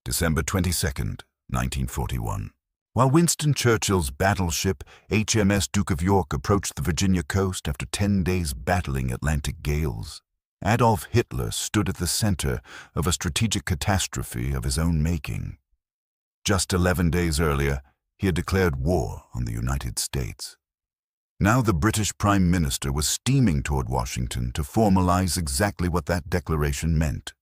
December 22nd, 1941. While Winston Churchill's battleship HMS Duke of York approached the Virginia coast after 10 days battling Atlantic gales, Adolf Hitler stood at the center of a strategic catastrophe of his own making. Just 11 days earlier, he had declared war on the United States. Now the British Prime Minister was steaming toward Washington to formalize exactly what that declaration meant.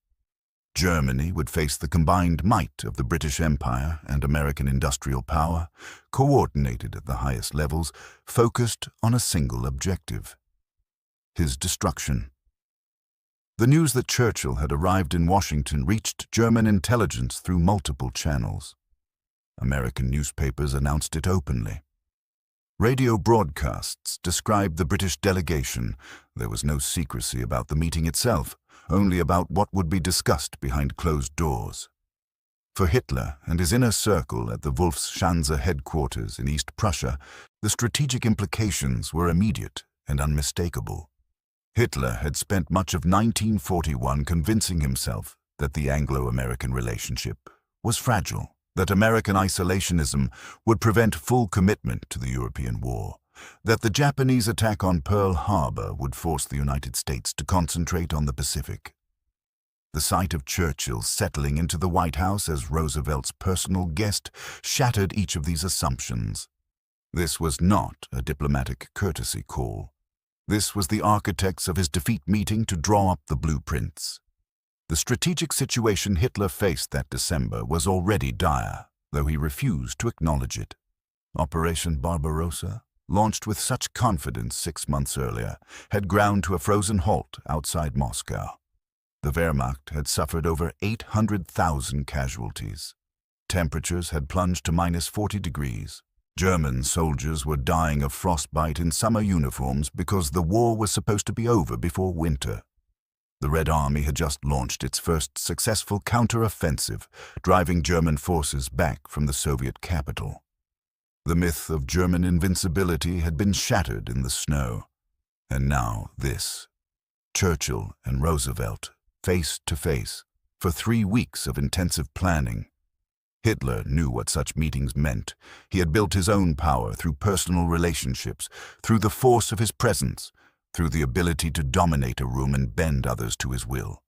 Germany would face the combined might of the British Empire and American industrial power, coordinated at the highest levels, focused on a single objective: his destruction. The news that Churchill had arrived in Washington reached German intelligence through multiple channels. American newspapers announced it openly. Radio broadcasts described the British delegation. There was no secrecy about the meeting itself, only about what would be discussed behind closed doors. For Hitler and his inner circle at the Wolfschanze headquarters in East Prussia, the strategic implications were immediate and unmistakable. Hitler had spent much of 1941 convincing himself that the Anglo-American relationship was fragile, that American isolationism would prevent full commitment to the European war, that the Japanese attack on Pearl Harbor would force the United States to concentrate on the Pacific. The sight of Churchill settling into the White House as Roosevelt's personal guest shattered each of these assumptions. This was not a diplomatic courtesy call. This was the architects of his defeat meeting to draw up the blueprints. The strategic situation Hitler faced that December was already dire, though he refused to acknowledge it. Operation Barbarossa, launched with such confidence 6 months earlier, had ground to a frozen halt outside Moscow. The Wehrmacht had suffered over 800,000 casualties. Temperatures had plunged to -40 degrees. German soldiers were dying of frostbite in summer uniforms because the war was supposed to be over before winter. The Red Army had just launched its first successful counter-offensive, driving German forces back from the Soviet capital. The myth of German invincibility had been shattered in the snow. And now this: Churchill and Roosevelt, face to face, for 3 weeks of intensive planning. Hitler knew what such meetings meant. He had built his own power through personal relationships, through the force of his presence, through the ability to dominate a room and bend others to his will.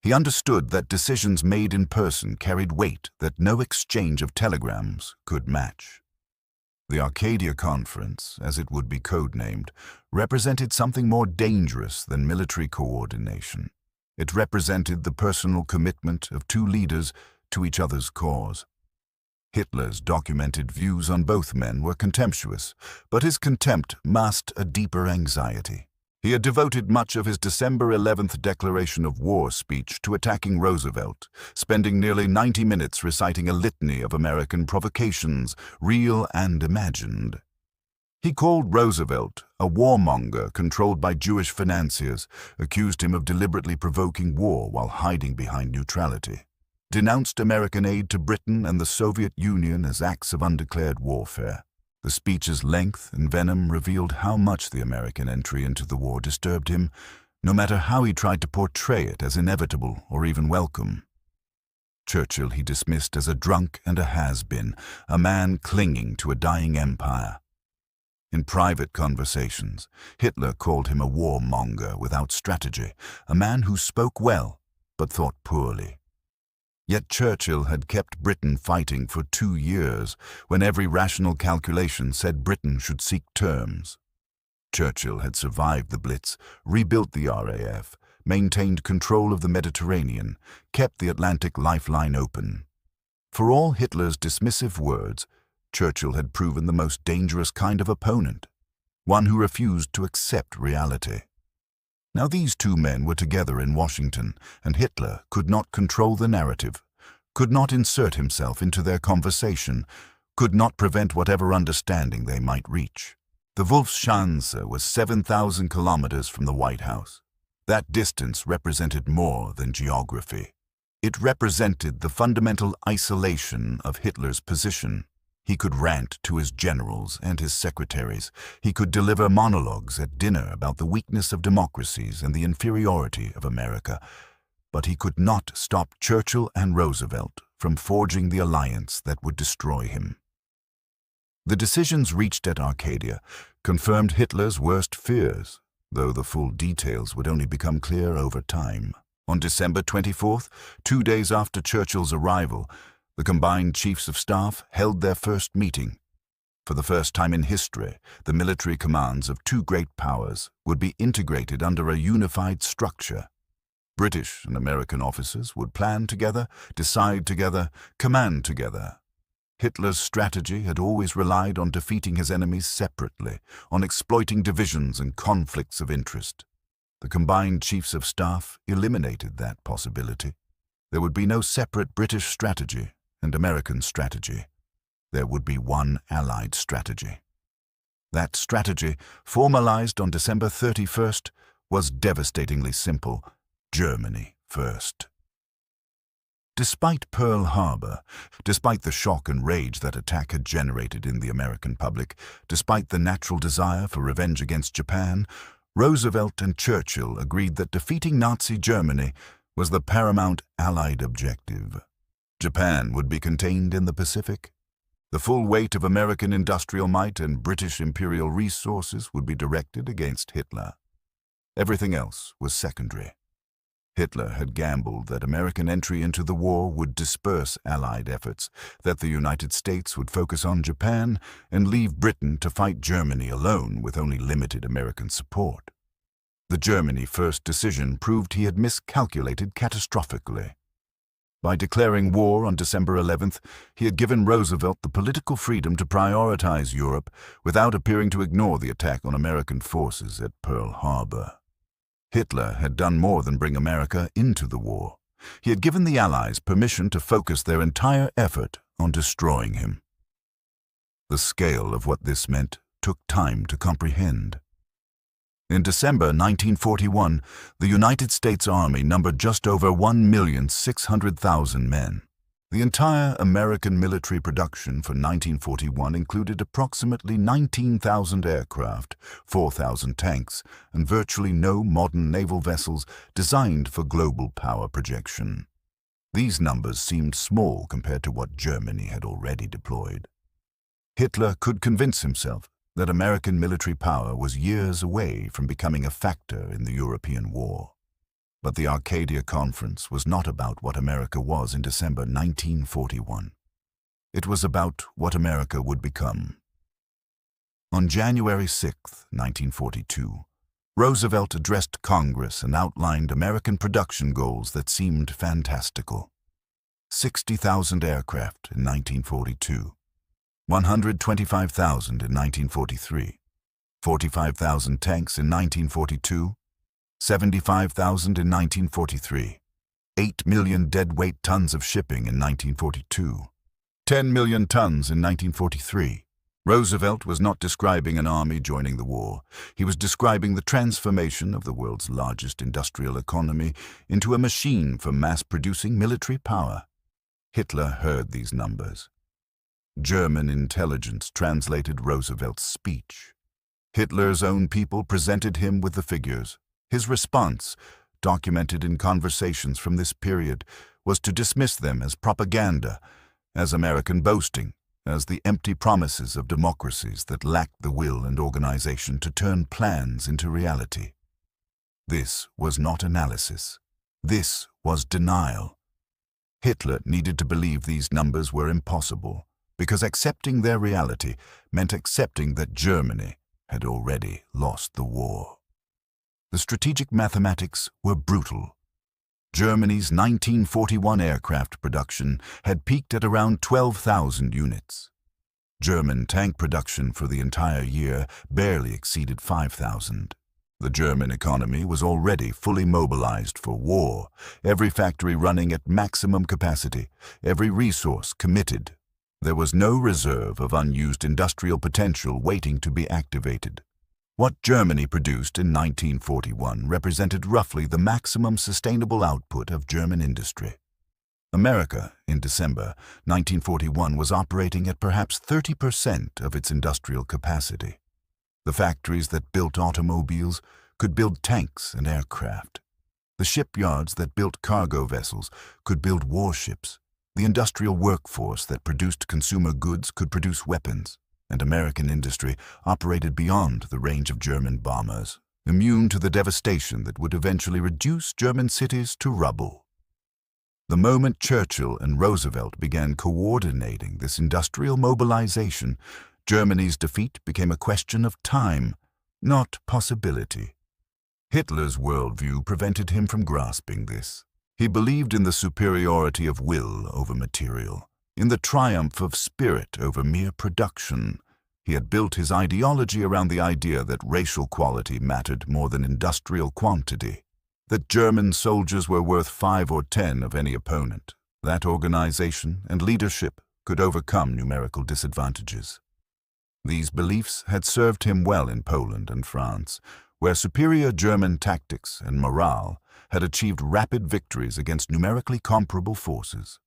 He understood that decisions made in person carried weight that no exchange of telegrams could match. The Arcadia Conference, as it would be codenamed, represented something more dangerous than military coordination. It represented the personal commitment of two leaders to each other's cause. Hitler's documented views on both men were contemptuous, but his contempt masked a deeper anxiety. He had devoted much of his December 11th declaration of war speech to attacking Roosevelt, spending nearly 90 minutes reciting a litany of American provocations, real and imagined. He called Roosevelt a warmonger controlled by Jewish financiers, accused him of deliberately provoking war while hiding behind neutrality, denounced American aid to Britain and the Soviet Union as acts of undeclared warfare. The speech's length and venom revealed how much the American entry into the war disturbed him, no matter how he tried to portray it as inevitable or even welcome. Churchill he dismissed as a drunk and a has-been, a man clinging to a dying empire. In private conversations, Hitler called him a warmonger without strategy, a man who spoke well but thought poorly. Yet Churchill had kept Britain fighting for 2 years, when every rational calculation said Britain should seek terms. Churchill had survived the Blitz, rebuilt the RAF, maintained control of the Mediterranean, kept the Atlantic lifeline open. For all Hitler's dismissive words, Churchill had proven the most dangerous kind of opponent, one who refused to accept reality. Now these two men were together in Washington, and Hitler could not control the narrative, could not insert himself into their conversation, could not prevent whatever understanding they might reach. The Wolfschanze was 7,000 kilometers from the White House. That distance represented more than geography. It represented the fundamental isolation of Hitler's position. He could rant to his generals and his secretaries. He could deliver monologues at dinner about the weakness of democracies and the inferiority of America. But he could not stop Churchill and Roosevelt from forging the alliance that would destroy him. The decisions reached at Arcadia confirmed Hitler's worst fears, though the full details would only become clear over time. On December 24th, 2 days after Churchill's arrival, the combined chiefs of staff held their first meeting. For the first time in history, the military commands of two great powers would be integrated under a unified structure. British and American officers would plan together, decide together, command together. Hitler's strategy had always relied on defeating his enemies separately, on exploiting divisions and conflicts of interest. The combined chiefs of staff eliminated that possibility. There would be no separate British strategy and American strategy. There would be one Allied strategy. That strategy, formalized on December 31st, was devastatingly simple: Germany first. Despite Pearl Harbor, despite the shock and rage that attack had generated in the American public, despite the natural desire for revenge against Japan, Roosevelt and Churchill agreed that defeating Nazi Germany was the paramount Allied objective. Japan would be contained in the Pacific. The full weight of American industrial might and British imperial resources would be directed against Hitler. Everything else was secondary. Hitler had gambled that American entry into the war would disperse Allied efforts, that the United States would focus on Japan and leave Britain to fight Germany alone with only limited American support. The Germany First decision proved he had miscalculated catastrophically. By declaring war on December 11th, he had given Roosevelt the political freedom to prioritize Europe without appearing to ignore the attack on American forces at Pearl Harbor. Hitler had done more than bring America into the war. He had given the Allies permission to focus their entire effort on destroying him. The scale of what this meant took time to comprehend. In December 1941, the United States Army numbered just over 1,600,000 men. The entire American military production for 1941 included approximately 19,000 aircraft, 4,000 tanks, and virtually no modern naval vessels designed for global power projection. These numbers seemed small compared to what Germany had already deployed. Hitler could convince himself that American military power was years away from becoming a factor in the European war. But the Arcadia Conference was not about what America was in December 1941. It was about what America would become. On January 6, 1942, Roosevelt addressed Congress and outlined American production goals that seemed fantastical. 60,000 aircraft in 1942, 125,000 in 1943, 45,000 tanks in 1942, 75,000 in 1943, 8 million deadweight tons of shipping in 1942, 10 million tons in 1943. Roosevelt was not describing an army joining the war. He was describing the transformation of the world's largest industrial economy into a machine for mass-producing military power. Hitler heard these numbers. German intelligence translated Roosevelt's speech. Hitler's own people presented him with the figures. His response, documented in conversations from this period, was to dismiss them as propaganda, as American boasting, as the empty promises of democracies that lacked the will and organization to turn plans into reality. This was not analysis. This was denial. Hitler needed to believe these numbers were impossible, because accepting their reality meant accepting that Germany had already lost the war. The strategic mathematics were brutal. Germany's 1941 aircraft production had peaked at around 12,000 units. German tank production for the entire year barely exceeded 5,000. The German economy was already fully mobilized for war, every factory running at maximum capacity, every resource committed. There was no reserve of unused industrial potential waiting to be activated. What Germany produced in 1941 represented roughly the maximum sustainable output of German industry. America, in December 1941, was operating at perhaps 30% of its industrial capacity. The factories that built automobiles could build tanks and aircraft. The shipyards that built cargo vessels could build warships. The industrial workforce that produced consumer goods could produce weapons, and American industry operated beyond the range of German bombers, immune to the devastation that would eventually reduce German cities to rubble. The moment Churchill and Roosevelt began coordinating this industrial mobilization, Germany's defeat became a question of time, not possibility. Hitler's worldview prevented him from grasping this. He believed in the superiority of will over material, in the triumph of spirit over mere production. He had built his ideology around the idea that racial quality mattered more than industrial quantity, that German soldiers were worth 5 or 10 of any opponent, that organization and leadership could overcome numerical disadvantages. These beliefs had served him well in Poland and France, where superior German tactics and morale had achieved rapid victories against numerically comparable forces.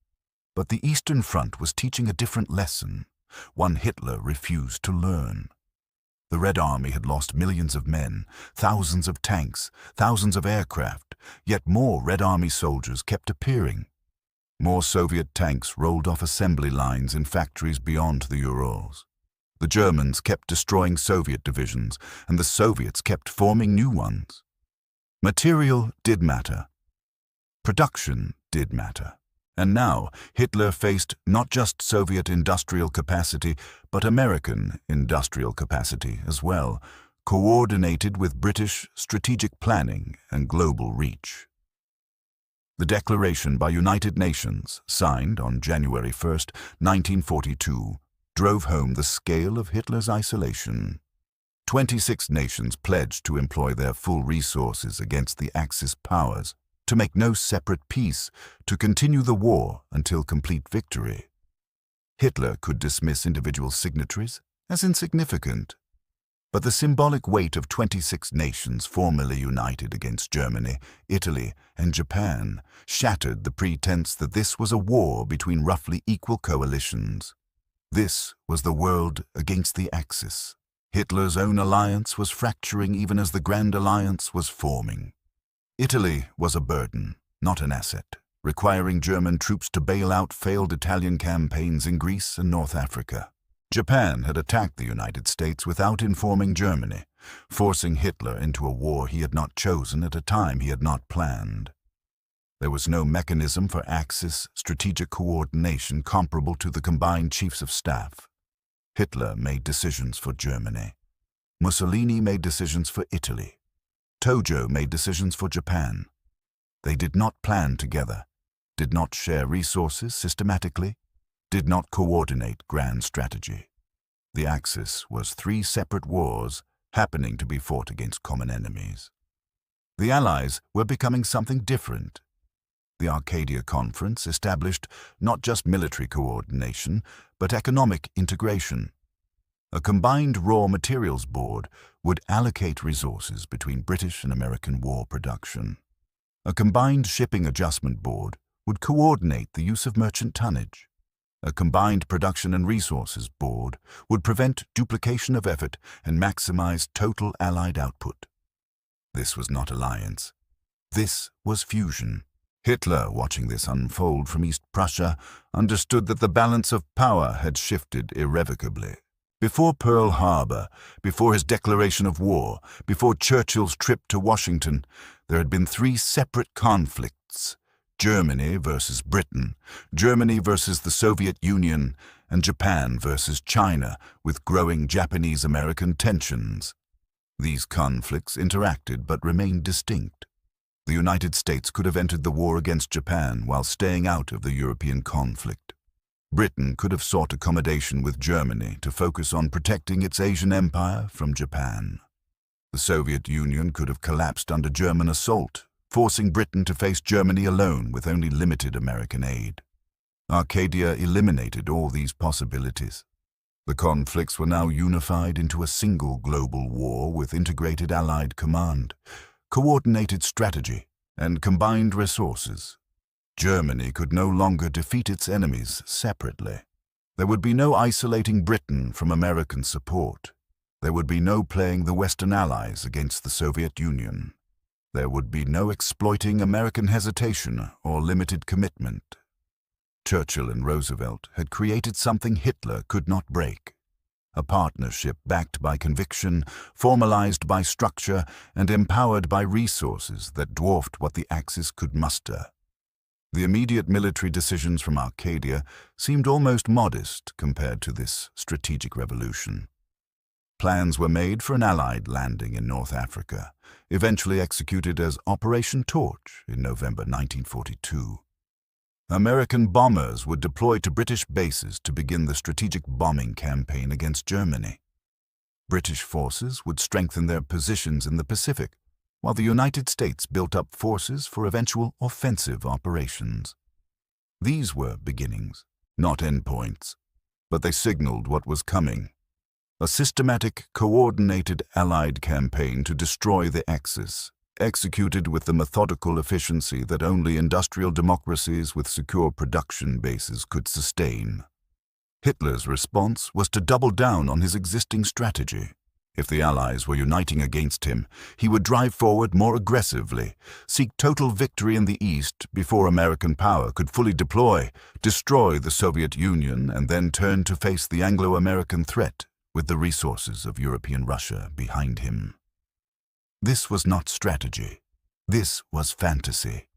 But the Eastern Front was teaching a different lesson, one Hitler refused to learn. The Red Army had lost millions of men, thousands of tanks, thousands of aircraft, yet more Red Army soldiers kept appearing. More Soviet tanks rolled off assembly lines in factories beyond the Urals. The Germans kept destroying Soviet divisions, and the Soviets kept forming new ones. Material did matter. Production did matter. And now Hitler faced not just Soviet industrial capacity, but American industrial capacity as well, coordinated with British strategic planning and global reach. The declaration by United Nations, signed on January 1st, 1942, drove home the scale of Hitler's isolation. 26 nations pledged to employ their full resources against the Axis powers, to make no separate peace, to continue the war until complete victory. Hitler could dismiss individual signatories as insignificant, but the symbolic weight of 26 nations formally united against Germany, Italy, and Japan shattered the pretense that this was a war between roughly equal coalitions. This was the world against the Axis. Hitler's own alliance was fracturing even as the Grand Alliance was forming. Italy was a burden, not an asset, requiring German troops to bail out failed Italian campaigns in Greece and North Africa. Japan had attacked the United States without informing Germany, forcing Hitler into a war he had not chosen at a time he had not planned. There was no mechanism for Axis strategic coordination comparable to the combined chiefs of staff. Hitler made decisions for Germany. Mussolini made decisions for Italy. Tojo made decisions for Japan. They did not plan together, did not share resources systematically, did not coordinate grand strategy. The Axis was 3 separate wars happening to be fought against common enemies. The Allies were becoming something different. The Arcadia Conference established not just military coordination, but economic integration. A combined raw materials board would allocate resources between British and American war production. A combined shipping adjustment board would coordinate the use of merchant tonnage. A combined production and resources board would prevent duplication of effort and maximize total Allied output. This was not alliance. This was fusion. Hitler, watching this unfold from East Prussia, understood that the balance of power had shifted irrevocably. Before Pearl Harbor, before his declaration of war, before Churchill's trip to Washington, there had been 3 separate conflicts: Germany versus Britain, Germany versus the Soviet Union, and Japan versus China, with growing Japanese-American tensions. These conflicts interacted but remained distinct. The United States could have entered the war against Japan while staying out of the European conflict. Britain could have sought accommodation with Germany to focus on protecting its Asian empire from Japan. The Soviet Union could have collapsed under German assault, forcing Britain to face Germany alone with only limited American aid. Arcadia eliminated all these possibilities. The conflicts were now unified into a single global war with integrated Allied command, coordinated strategy, and combined resources. Germany could no longer defeat its enemies separately. There would be no isolating Britain from American support. There would be no playing the Western Allies against the Soviet Union. There would be no exploiting American hesitation or limited commitment. Churchill and Roosevelt had created something Hitler could not break. A partnership backed by conviction, formalized by structure, and empowered by resources that dwarfed what the Axis could muster. The immediate military decisions from Arcadia seemed almost modest compared to this strategic revolution. Plans were made for an Allied landing in North Africa, eventually executed as Operation Torch in November 1942. American bombers would deploy to British bases to begin the strategic bombing campaign against Germany. British forces would strengthen their positions in the Pacific, while the United States built up forces for eventual offensive operations. These were beginnings, not endpoints, but they signaled what was coming. A systematic, coordinated Allied campaign to destroy the Axis, executed with the methodical efficiency that only industrial democracies with secure production bases could sustain. Hitler's response was to double down on his existing strategy. If the Allies were uniting against him, he would drive forward more aggressively, seek total victory in the East before American power could fully deploy, destroy the Soviet Union, and then turn to face the Anglo-American threat with the resources of European Russia behind him. This was not strategy. This was fantasy.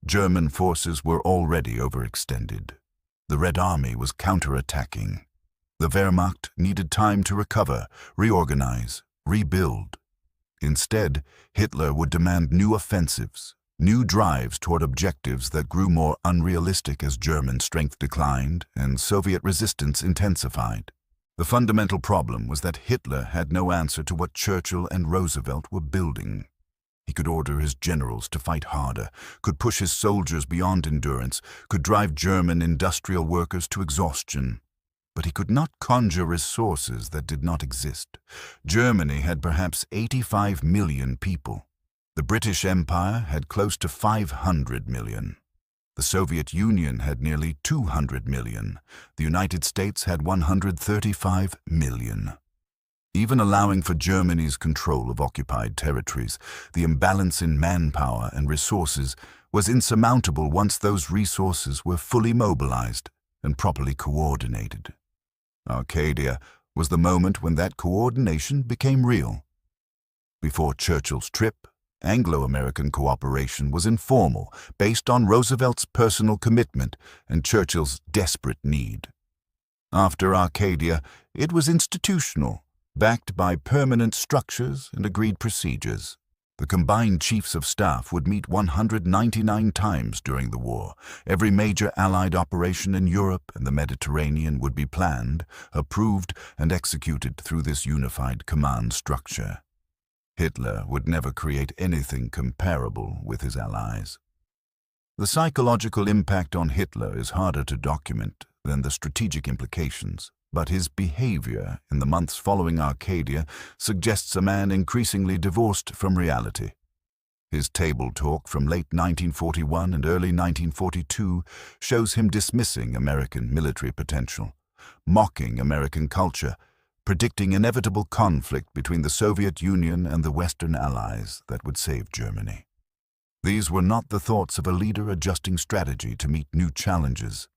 German forces were already overextended. The Red Army was counterattacking. The Wehrmacht needed time to recover, reorganize, rebuild. Instead, Hitler would demand new offensives, new drives toward objectives that grew more unrealistic as German strength declined and Soviet resistance intensified. The fundamental problem was that Hitler had no answer to what Churchill and Roosevelt were building. He could order his generals to fight harder, could push his soldiers beyond endurance, could drive German industrial workers to exhaustion. But he could not conjure resources that did not exist. Germany had perhaps 85 million people. The British Empire had close to 500 million. The Soviet Union had nearly 200 million. The United States had 135 million. Even allowing for Germany's control of occupied territories, the imbalance in manpower and resources was insurmountable once those resources were fully mobilized and properly coordinated. Arcadia was the moment when that coordination became real. Before Churchill's trip, Anglo-American cooperation was informal, based on Roosevelt's personal commitment and Churchill's desperate need. After Arcadia, it was institutional, backed by permanent structures and agreed procedures. The combined chiefs of staff would meet 199 times during the war. Every major Allied operation in Europe and the Mediterranean would be planned, approved, and executed through this unified command structure. Hitler would never create anything comparable with his allies. The psychological impact on Hitler is harder to document than the strategic implications, but his behavior in the months following Arcadia suggests a man increasingly divorced from reality. His table talk from late 1941 and early 1942 shows him dismissing American military potential, mocking American culture, predicting inevitable conflict between the Soviet Union and the Western Allies that would save Germany. These were not the thoughts of a leader adjusting strategy to meet new challenges.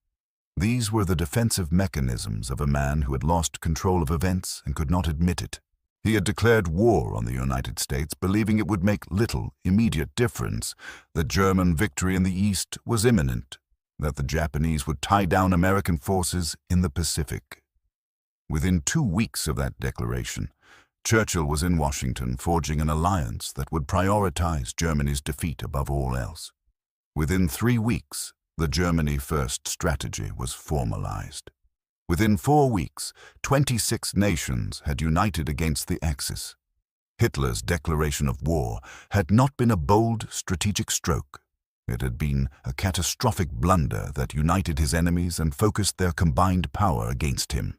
These were the defensive mechanisms of a man who had lost control of events and could not admit it. He had declared war on the United States, believing it would make little immediate difference, that German victory in the East was imminent, that the Japanese would tie down American forces in the Pacific. Within 2 weeks of that declaration, Churchill was in Washington forging an alliance that would prioritize Germany's defeat above all else. Within 3 weeks, the Germany First strategy was formalized. Within 4 weeks, 26 nations had united against the Axis. Hitler's declaration of war had not been a bold strategic stroke. It had been a catastrophic blunder that united his enemies and focused their combined power against him.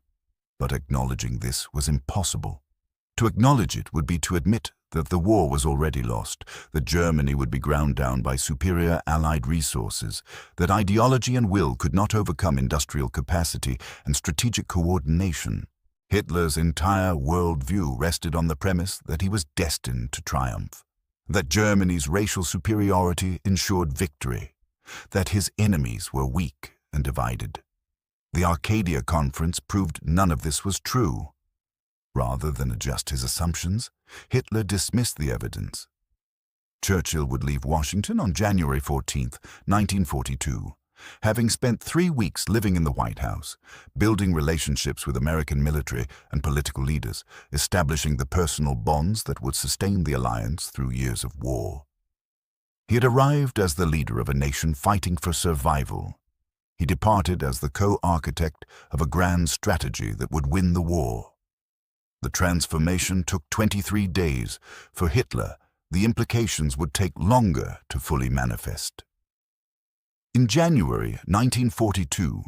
But acknowledging this was impossible. To acknowledge it would be to admit that the war was already lost, that Germany would be ground down by superior Allied resources, that ideology and will could not overcome industrial capacity and strategic coordination. Hitler's entire worldview rested on the premise that he was destined to triumph, that Germany's racial superiority ensured victory, that his enemies were weak and divided. The Arcadia Conference proved none of this was true. Rather than adjust his assumptions, Hitler dismissed the evidence. Churchill would leave Washington on January 14, 1942, having spent 3 weeks living in the White House, building relationships with American military and political leaders, establishing the personal bonds that would sustain the alliance through years of war. He had arrived as the leader of a nation fighting for survival. He departed as the co-architect of a grand strategy that would win the war. The transformation took 23 days. For Hitler, the implications would take longer to fully manifest. In January 1942,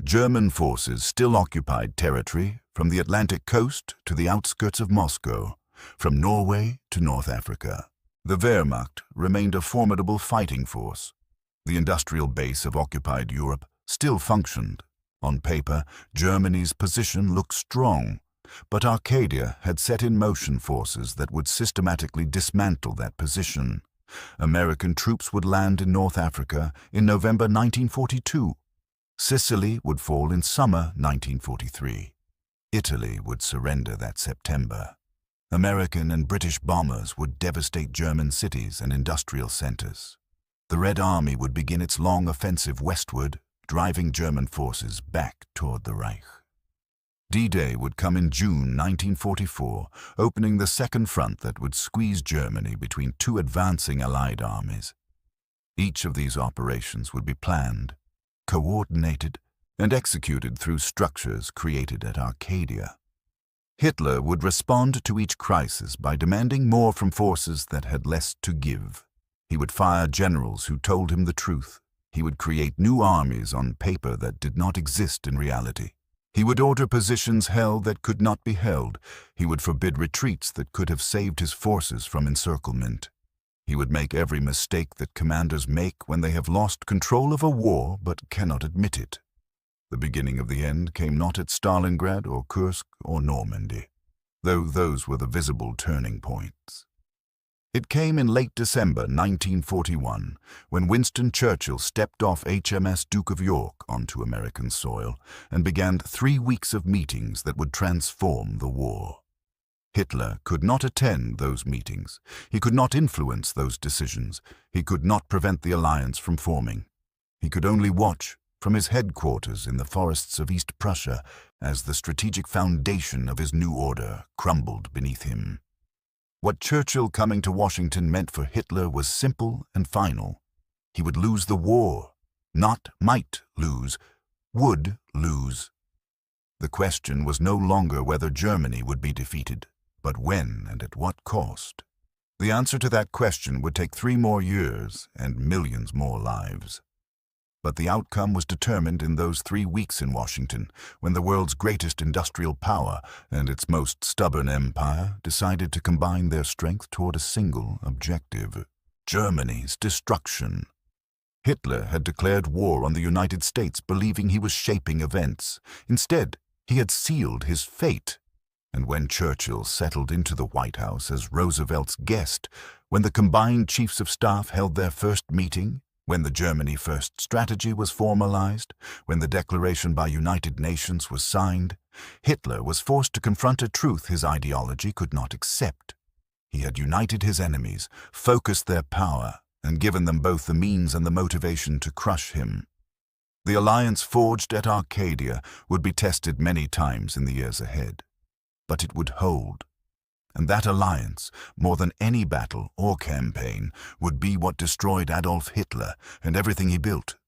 German forces still occupied territory from the Atlantic coast to the outskirts of Moscow, from Norway to North Africa. The Wehrmacht remained a formidable fighting force. The industrial base of occupied Europe still functioned. On paper, Germany's position looked strong, but Arcadia had set in motion forces that would systematically dismantle that position. American troops would land in North Africa in November 1942. Sicily would fall in summer 1943. Italy would surrender that September. American and British bombers would devastate German cities and industrial centers. The Red Army would begin its long offensive westward, driving German forces back toward the Reich. D-Day would come in June 1944, opening the second front that would squeeze Germany between two advancing Allied armies. Each of these operations would be planned, coordinated, and executed through structures created at Arcadia. Hitler would respond to each crisis by demanding more from forces that had less to give. He would fire generals who told him the truth. He would create new armies on paper that did not exist in reality. He would order positions held that could not be held. He would forbid retreats that could have saved his forces from encirclement. He would make every mistake that commanders make when they have lost control of a war but cannot admit it. The beginning of the end came not at Stalingrad or Kursk or Normandy, though those were the visible turning points. It came in late December 1941, when Winston Churchill stepped off HMS Duke of York onto American soil and began 3 weeks of meetings that would transform the war. Hitler could not attend those meetings. He could not influence those decisions. He could not prevent the alliance from forming. He could only watch from his headquarters in the forests of East Prussia as the strategic foundation of his new order crumbled beneath him. What Churchill coming to Washington meant for Hitler was simple and final. He would lose the war, not might lose, would lose. The question was no longer whether Germany would be defeated, but when and at what cost. The answer to that question would take 3 more years and millions more lives. But the outcome was determined in those 3 weeks in Washington, when the world's greatest industrial power and its most stubborn empire decided to combine their strength toward a single objective: Germany's destruction. Hitler had declared war on the United States, believing he was shaping events. Instead, he had sealed his fate. And when Churchill settled into the White House as Roosevelt's guest, when the combined chiefs of staff held their first meeting, when the Germany First strategy was formalized, when the declaration by United Nations was signed, Hitler was forced to confront a truth his ideology could not accept. He had united his enemies, focused their power, and given them both the means and the motivation to crush him. The alliance forged at Arcadia would be tested many times in the years ahead, but it would hold. And that alliance, more than any battle or campaign, would be what destroyed Adolf Hitler and everything he built.